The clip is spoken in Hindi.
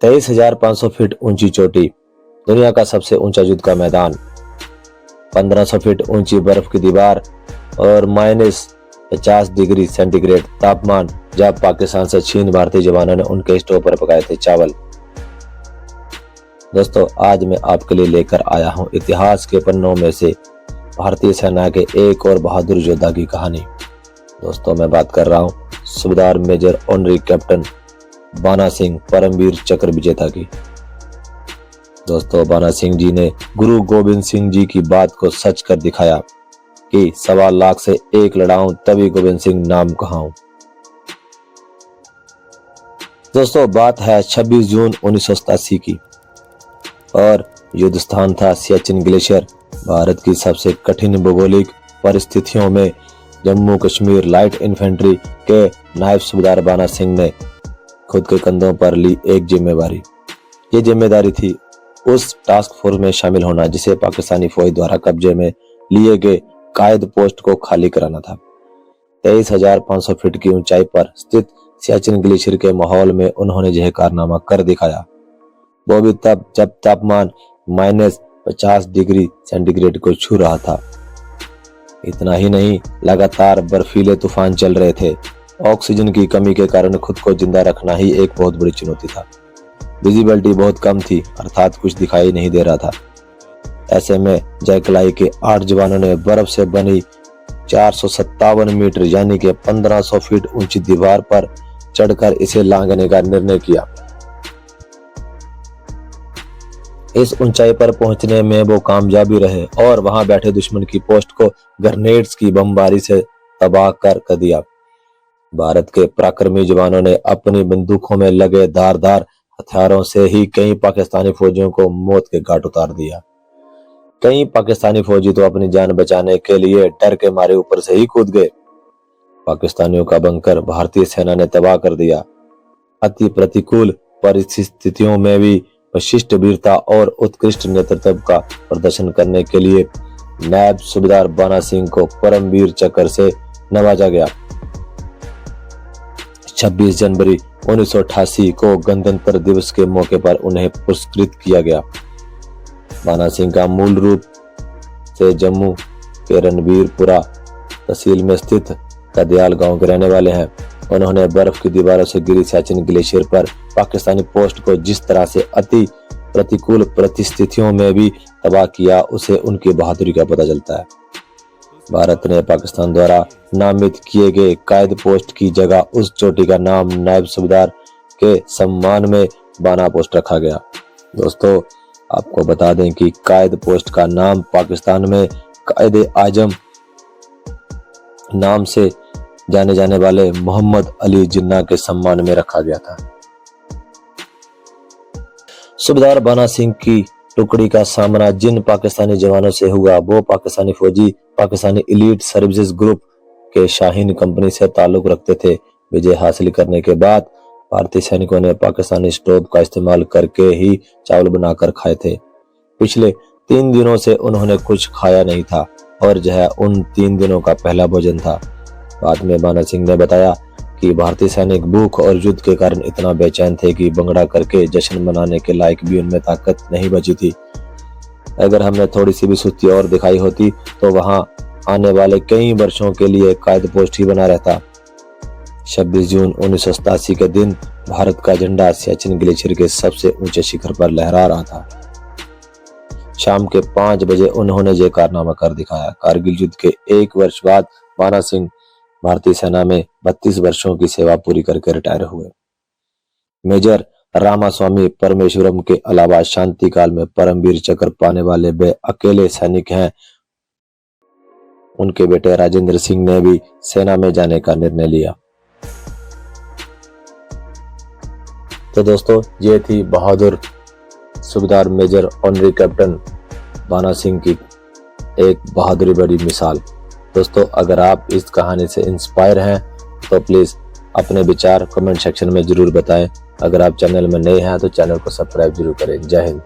23,500 फीट ऊंची चोटी, दुनिया का सबसे ऊंचा युद्ध का मैदान, 1500 फीट ऊंची बर्फ की दीवार और -50 डिग्री सेंटीग्रेड तापमान जब पाकिस्तान से छीन भारतीय जवानों ने उनके स्टोव पर पकाए थे चावल। दोस्तों, आज मैं आपके लिए लेकर आया हूं इतिहास के पन्नों में से भारतीय सेना के एक और बहादुर योद्धा की कहानी। दोस्तों, मैं बात कर रहा हूं सूबेदार मेजर ऑनरी कैप्टन बाना सिंह परमवीर चक्र विजेता की। दोस्तों, बाना सिंह जी ने गुरु गोविंद सिंह जी की बात को सच कर दिखाया कि 1.25 लाख से एक लड़ाऊं तभी गोविंद सिंह नाम कहाऊं। दोस्तों, बात है 26 जून 1987 की और युद्ध स्थान था सियाचिन ग्लेशियर। भारत की सबसे कठिन भौगोलिक परिस्थितियों में जम्मू कश्मीर लाइट इन्फेंट्री के नायब सूबेदार बाना सिंह ने खुद के कंधों पर ली एक जिम्मेवारी। ये जिम्मेदारी थी उस टास्क फोर्स में शामिल होना जिसे पाकिस्तानी फौज द्वारा कब्जे में लिए गए कायद पोस्ट को खाली कराना था। 23,500 फीट की ऊंचाई पर स्थित सियाचिन ग्लेशियर के माहौल में उन्होंने यह कारनामा कर दिखाया, वो भी तब जब तापमान -50 डिग्री सेंटीग्रेड को छू रहा था। इतना ही नहीं, लगातार बर्फीले तूफान चल रहे थे। ऑक्सीजन की कमी के कारण खुद को जिंदा रखना ही एक बहुत बड़ी चुनौती था। विजिबिलिटी बहुत कम थी, अर्थात कुछ दिखाई नहीं दे रहा था। ऐसे में जयकलाई के 8 जवानों ने बर्फ से बनी 457 मीटर यानी कि 1500 फीट ऊंची दीवार पर चढ़कर इसे लांघने का निर्णय किया। इस ऊंचाई पर पहुंचने में वो कामयाबी रहे और वहां बैठे दुश्मन की पोस्ट को ग्रेनेड्स की बमबारी से तबाह कर दिया। भारत के पराक्रमी जवानों ने अपनी बंदूकों में लगे धारदार हथियारों से ही कई पाकिस्तानी फौजियों को मौत के घाट उतार दिया। कई पाकिस्तानी फौजी तो अपनी जान बचाने के लिए डर के मारे ऊपर से ही कूद गए। पाकिस्तानियों का बंकर भारतीय सेना ने तबाह कर दिया। अति प्रतिकूल परिस्थितियों में भी विशिष्ट वीरता और उत्कृष्ट नेतृत्व का प्रदर्शन करने के लिए नायब सूबेदार बाना सिंह को परमवीर चक्र से नवाजा गया। 26 जनवरी 1988 को गणतंत्र दिवस के मौके पर उन्हें पुरस्कृत किया गया। बाना सिंह का मूल रूप से जम्मू के रणबीरपुरा तहसील में स्थित कदयाल गांव के रहने वाले हैं। उन्होंने बर्फ की दीवारों से घिरी सियाचिन ग्लेशियर पर पाकिस्तानी पोस्ट को जिस तरह से अति प्रतिकूल परिस्थितियों में भी तबाह किया, उसे उनकी बहादुरी का पता चलता है। भारत ने पाकिस्तान द्वारा नामित किए गए कायद पोस्ट की जगह उस चोटी का नाम नायब सूबेदार के सम्मान में बाना पोस्ट रखा गया। दोस्तों, आपको बता दें कि कायद पोस्ट का नाम पाकिस्तान में कायद आजम नाम से जाने जाने वाले मोहम्मद अली जिन्ना के सम्मान में रखा गया था। सूबेदार बाना सिंह की टुकड़ी का सामना जिन पाकिस्तानी जवानों से हुआ, वो पाकिस्तानी फौजी पाकिस्तानी एलीट सर्विसेज ग्रुप के शाहीन कंपनी से ताल्लुक रखते थे। विजय हासिल करने के बाद भारतीय सैनिकों ने पाकिस्तानी स्टोव का इस्तेमाल करके ही चावल बनाकर खाए थे। पिछले 3 दिनों से उन्होंने कुछ खाया नहीं था और यह उन 3 दिनों का पहला भोजन था। बाद में बाना सिंह ने बताया कि भारतीय सैनिक भूख और युद्ध के कारण इतना बेचैन थे कि भंगड़ा करके जश्न मनाने के लायक भी उनमें ताकत नहीं बची थी। अगर हमने थोड़ी सी भी सुस्ती और दिखाई होती तो वहां आने वाले कई वर्षों के लिए कायद पोस्ट ही बना रहता। 26 जून 1987 के दिन भारत का झंडा सियाचिन ग्लेशियर के सबसे ऊंचे शिखर पर लहरा रहा था। शाम के 5 बजे उन्होंने ये कारनामा कर दिखाया। कारगिल युद्ध के 1 वर्ष बाद बाना सिंह भारतीय सेना में 32 वर्षों की सेवा पूरी करके रिटायर हुए। मेजर रामास्वामी परमेश्वरम के अलावा शांति काल में परमवीर चक्र पाने वाले वे अकेले सैनिक हैं। उनके बेटे राजेंद्र सिंह ने भी सेना में जाने का निर्णय लिया। तो दोस्तों, ये थी बहादुर सूबेदार मेजर ऑनरी कैप्टन बाना सिंह की एक बहादुरी बड़ी मिसाल। दोस्तों, अगर आप इस कहानी से इंस्पायर हैं तो प्लीज अपने विचार कमेंट सेक्शन में जरूर बताएं। अगर आप चैनल में नए हैं तो चैनल को सब्सक्राइब जरूर करें। जय हिंद।